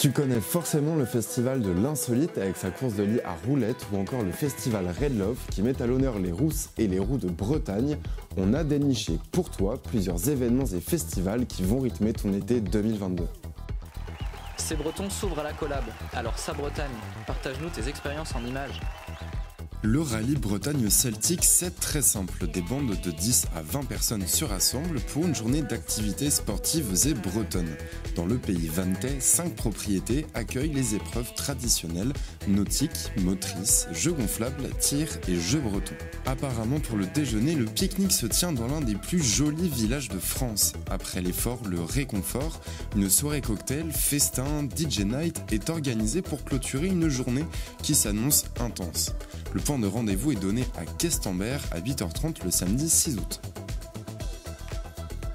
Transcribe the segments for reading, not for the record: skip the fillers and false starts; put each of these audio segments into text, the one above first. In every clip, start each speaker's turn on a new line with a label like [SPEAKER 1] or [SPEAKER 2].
[SPEAKER 1] Tu connais forcément le festival de l'insolite avec sa course de lit à roulettes ou encore le festival Red Love qui met à l'honneur les rousses et les roux de Bretagne. On a déniché pour toi plusieurs événements et festivals qui vont rythmer ton été 2022.
[SPEAKER 2] C'est Breton s'ouvre à la collab, alors ça Bretagne, partage-nous tes expériences en images.
[SPEAKER 3] Le rallye Bretagne Celtique, c'est très simple. Des bandes de 10 à 20 personnes se rassemblent pour une journée d'activités sportives et bretonnes. Dans le pays vantais, 5 propriétés accueillent les épreuves traditionnelles, nautiques, motrices, jeux gonflables, tir et jeux bretons. Apparemment pour le déjeuner, le pique-nique se tient dans l'un des plus jolis villages de France. Après l'effort, le réconfort, une soirée cocktail, festin, DJ night est organisée pour clôturer une journée qui s'annonce intense. Le point de rendez-vous est donné à Questembert à 8h30 le samedi 6 août.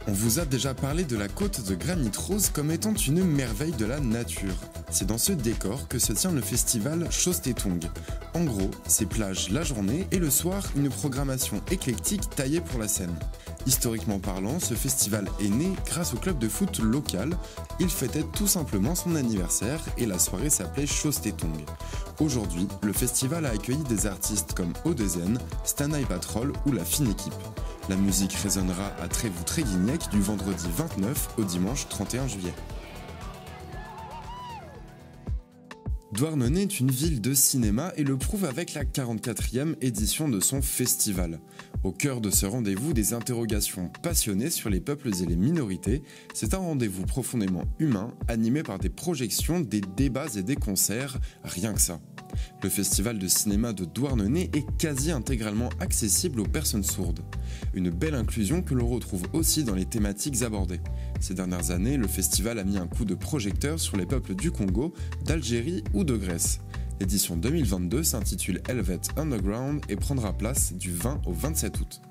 [SPEAKER 3] On vous a déjà parlé de la côte de Granit Rose comme étant une merveille de la nature. C'est dans ce décor que se tient le festival Chostetong. En gros, c'est plage la journée et le soir, une programmation éclectique taillée pour la scène. Historiquement parlant, ce festival est né grâce au club de foot local. Il fêtait tout simplement son anniversaire et la soirée s'appelait Chostetong. Aujourd'hui, le festival a accueilli des artistes comme Odezen, Stanley Patrol ou La Fine Équipe. La musique résonnera à Trévoux-Tréguignec du vendredi 29 au dimanche 31 juillet. Douarnenez est une ville de cinéma et le prouve avec la 44e édition de son festival. Au cœur de ce rendez-vous, des interrogations passionnées sur les peuples et les minorités. C'est un rendez-vous profondément humain, animé par des projections, des débats et des concerts, rien que ça. Le festival de cinéma de Douarnenez est quasi intégralement accessible aux personnes sourdes. Une belle inclusion que l'on retrouve aussi dans les thématiques abordées. Ces dernières années, le festival a mis un coup de projecteur sur les peuples du Congo, d'Algérie ou de Grèce. L'édition 2022 s'intitule Helvet Underground et prendra place du 20 au 27 août.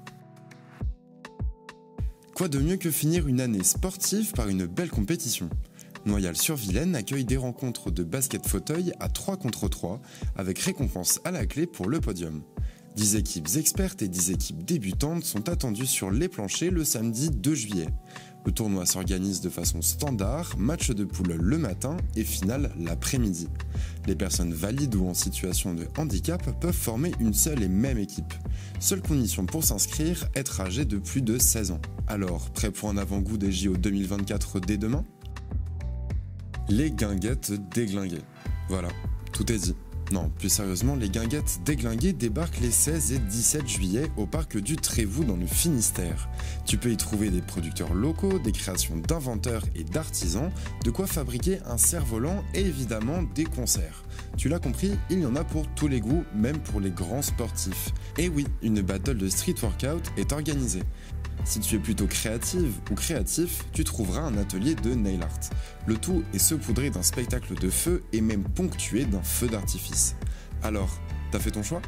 [SPEAKER 3] Quoi de mieux que finir une année sportive par une belle compétition ? Noyal-sur-Vilaine accueille des rencontres de basket fauteuil à 3 contre 3 avec récompense à la clé pour le podium. 10 équipes expertes et 10 équipes débutantes sont attendues sur les planchers le samedi 2 juillet. Le tournoi s'organise de façon standard, match de poule le matin et finale l'après-midi. Les personnes valides ou en situation de handicap peuvent former une seule et même équipe. Seule condition pour s'inscrire, être âgé de plus de 16 ans. Alors, prêt pour un avant-goût des JO 2024 dès demain ? Les guinguettes déglinguées. Voilà, tout est dit. Non, plus sérieusement, les guinguettes déglinguées débarquent les 16 et 17 juillet au parc du Trévoux dans le Finistère. Tu peux y trouver des producteurs locaux, des créations d'inventeurs et d'artisans, de quoi fabriquer un cerf-volant et évidemment des concerts. Tu l'as compris, il y en a pour tous les goûts, même pour les grands sportifs. Et oui, une battle de street workout est organisée. Si tu es plutôt créative ou créatif, tu trouveras un atelier de nail art. Le tout est saupoudré d'un spectacle de feu et même ponctué d'un feu d'artifice. Alors, t'as fait ton choix ?